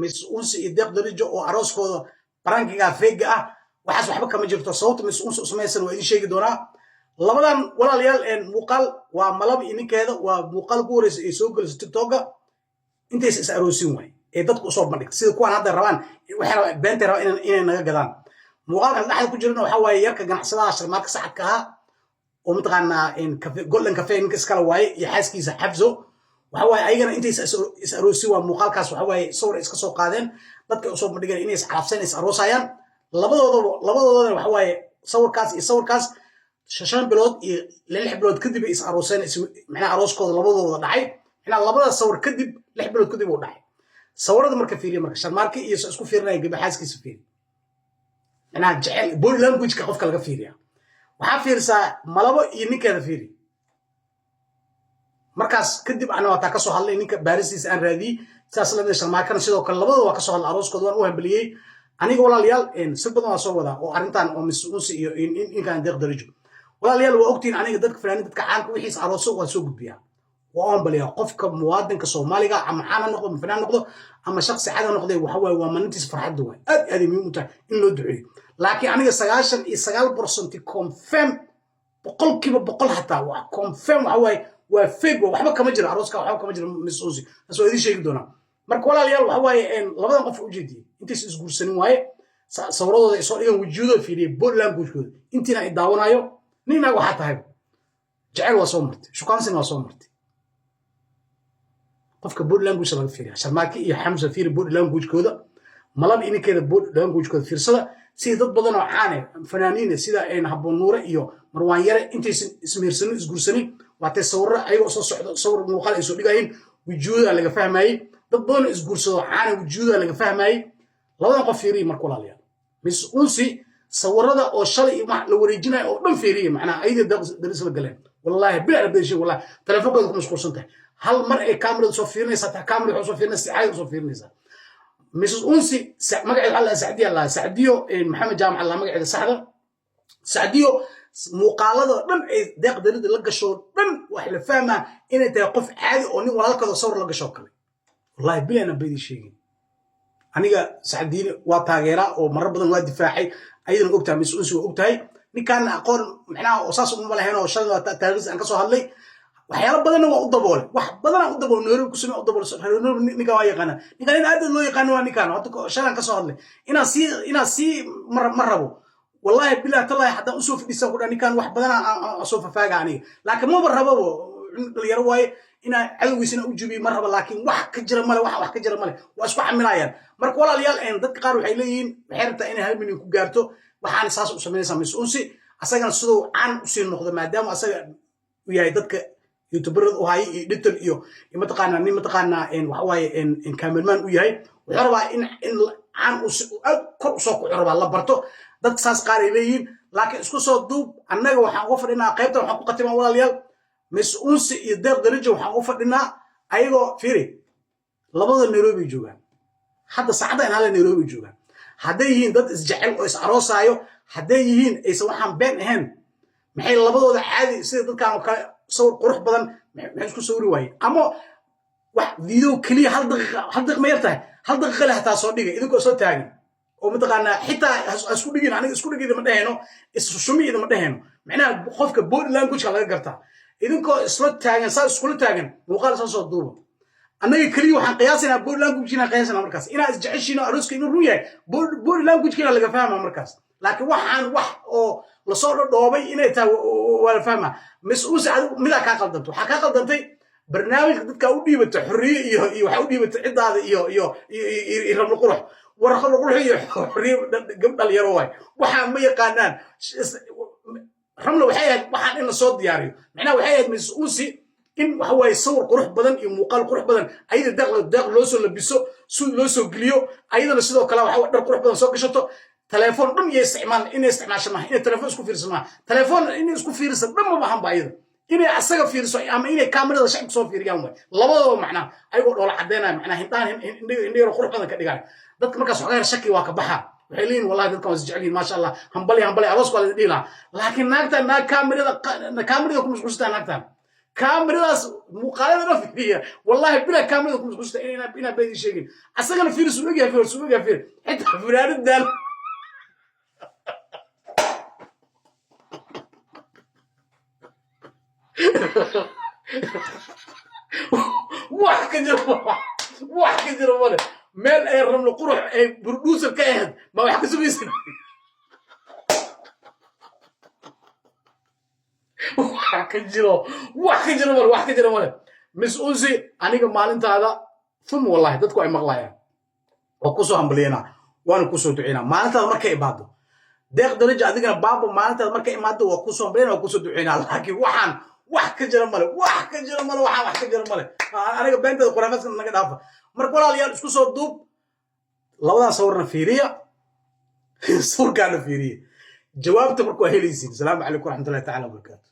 Miss Unsi iyo Deeq Darijo oo arooskooda barankiga feega ah waxaas waxba kama jirto sababta Miss Unsi usmaysan waa idin sheegi doonaa labadan walaalayaal muuqaal waa malab ininkeeda waa muuqaal ku horeysay ay soo geliso TikTok-ga intays is aroosin way ee dadku u soo bandhig sida kuwan hadda rabaan waxay beenta rabaan inay naga gadaan muuqaalkan dhaxal ku jirna waxa waaye yarka ganacsadaha sharmaadka saxadka ah oo mataqaanaa in golden cafe ninka iskala waaye iyo xaaskiisa xabso waxa waaye ayagana intays is aroosin waa muuqaalkaas waxa waaye sawir iska soo qaadeen dadka u soo bandhigeen inay is carafsan is aroosayaan labadooda waxa waaye sawirkaas iyo sawirkaas shan bilood iyo lix bilood kadib is arooseen macnaha arooskooda labadooda dhacay macnaha labada sawir kadib lix bilood kadib uu dhacay sawirada marka fiiriyo marka sharmaarka iyo isku fiirinaya gabaxaaskiisa fiiriyo macnaha jecel body language-ka qofka laga fiiriya waxaa fiirsaa malabo iyo ninkeeda fiiri markaas kadib ana wataa ka soo hadlay ninka baaristiisa aan raadiyey sidaas la meesha sharmaarkana sidoo kale labadooda waa ka soo hadlay arooskooda waan u hambaliyey aniga walaalayaal si badan waa soo wadaa oo arrintan oo Miss Unsi iyo inkaan Deeq Darijo walaalayaal waa ogtiin aniga dadka fanaaniin dadka caanka wixiis arooso waa soo gudbiyaa waa ambaliya qofka muwaadinka Soomaaliga ama xaan noqdo fanaan noqdo ama shakhsi caadi noqdo waxa waaye waa maalintiis farxad way aad muhiim u tahay in loo duceeyo laakiin aniga 99% confirm boqolkiiba boqol hataa waa confirm waxa waaye waa fake waxba kama jiro arooska waxba kama jiro Miss Unsi asoo idin sheegi doonaa marka walaalayaal waxa waaye labadan qof u jeediyay intaas isguursanin waaye sawradooda isoo dhigan wajiyadooda fiiriyay body language-kooda intiina ay daawanayo nina waxa tahay jacayl waa soo martay shukaansin waa soo martay qofka body language laga fiiriya sharmaaki iyo xamsa fiiri body language-kooda malab ininkeeda body language-kooda fiirsada si dad badan oo caan ah fanaaniin sida ay Habboon Nuure iyo Marwaan Yare intaysan ismeersanin isguursanin waatay sawir ayagoo soo socdo sawir muuqaal ay soo dhigayeen wajiyada laga fahmayay dad badan isguursado caan wajiyada laga fahmayay labadan qof fiiriyo marka walaalayaal Miss Unsi sawirada oo shalay ma la wareejinay oo dhan fiiriyo macnaha ayda daris la galeen wallahi bila rabbi wallahi telefoonka ku mashquulsantahay hal mar ay kaamirada soo fiirinaysa ta kaamirada soo fiirinaysa ay soo fiirinaysa Miss Unsi magaceeda Allah Saadiyo Maxamed Jaamac Allah magaceeda saxda Saadiyo muuqaalada dhan ay Deeq Darijo la gasho dhan wax la fahmaa inay tahay qof caadi oo nin walaalkooda sawir la gasho kale wallahi bila nabi sheegin aniga Saadiyo waa taageera oo marar badan waa difaacay ayadana ogtahay Miss Unsi waa ogtahay ninkan aqoon macnaha oo saas uma lahayn oo shalay taariikhis aan ka soo hadlay waxyaalo badan waa u daboolay wax badan u dabool noor ku sameey u dabool ninka waa yaqaan ninka in aad loo yaqaan waa ninkan hadda shalan ka soo hadlay ina si marrabo wallahi billahi tallahi hadaa u soo fidisa ku ninkan wax badan aan soo fafaaga aniga laakiin ma barrabo dhalinyaro waaye ina cadowgiisina u jubi marrabo laakiin wax ka jira male wax ka jira male waa isku xamilayaan marka walaalayaal dadka qaar waxay leeyihiin waxay rabtaa inay hal milyan ku gaarto waxaan saas u sameeyay Miss Unsi asagana sidoo aan u sii noqdo maadaama asaga u yahay dadka youtuberada u hay editor iyo mataqaanaa waxa waaye cameraman u yahay wuxuu rabaa in aan u kor u soo ku rabaa la barto dadka saas qaar ay leeyihiin laakiin isku soo duub annaga waxaan uga fadhinaa qaybta waxaan ku qatimaa walaalayaal Miss Unsi iyo Deeq Darijo waxaan uga fadhinaa ayagoo fiiri labada Nairobi joogaan hadda saacada in hal Nairobi joogaan hadday yihiin dad isjecel oo is aroosaayo hadday yihiin aysan waxaan been ahayn maxay labadooda caadi sida dadkan oo kale sawir qurux badan maxay isku sawiri waayeen ama wax video kaliya hal daqiiqo ma yartahay hal daqiiqo la hataa soo dhigay idinkoo soo taagin oo mataqaanaa xitaa isku dhigin aniga isku dhigida ma dhahayno isshumiyada ma dhahayno macnaha qofka body language-ka laga gartaa idinkoo isla taagan saa iskula taagan muuqaal soo duuba annaga kaliya waxaan qiyaasanaa body language-ina qiyaasanaa markaas inaa isjeceshiino arooska inuu run yahay body language-kina laga fahmaa markaas laakiin waxaan wax oo la soo dhoobay inay tahay waa la fahmaa Miss Unsi midaa kaa qaldantay waxaa kaa qaldantay barnaamijka dadka u dhiibata xorriye iyo waxa u dhiibata cidaada iyo rabno qurux warqad qurux iyo xorriye gabdhal yaro waay waxa ma yaqaanaan ramla waxay ahayd waxaan in la soo diyaariyo macnaha waxay ahayd Miss Unsi in waxa waaye sawir qurux badan iyo muuqaal qurux badan ayada deeq loo soo labiso suud loo soo geliyo ayadana sidoo kale waxa dhar qurux badan soo gashato telefoon dhan iyo isticmaasho ma in telefoon isku fiirsan ma telefoon in isku fiirsan dhan ma bahan baayada inay asaga fiirso ama inay kaamirada shacabka soo fiiriyaan way labadaba macna ayagoo dhoola cadeynaa macna hintaan indheero qurux badan ka dhigay dadka markaas xogaa shaki waa ka baxa waxay leeyihiin wallahi dadka waa jeceliin ma sha Allah hambali aroos waa la dhila laakiin naagta kaamirada ku mashquulsan naagta كاميرا مقالة فيها والله بلا كاميرا كنت مشت إنا بيدي شيء أصلا في سوقها في سوقها في حتى فلان الدال واحد كجرا مال أي رمل قروح أي برودوسر كأهد ما واحد سويسن واحد كجرا مال مسؤولي أنا كمال أنت هذا ثم والله تدكوا أي مغلايا وكسو همبلينا وأنا كسو تعينا ما أنت ما كإبادو deeq daraja adigana baaba maalintaad markay imaado waa ku soo been oo ku soo duceynaa laakiin waxaan wax ka jira male aniga beentada quraanka naga dhaafa marka walaalayaal isku soo duub labadan sawirna fiiriya suurkaana fiiriya jawaabta markuu helaysiin salaamu calaykum waraxmatullaahi tacaala wabarakaatu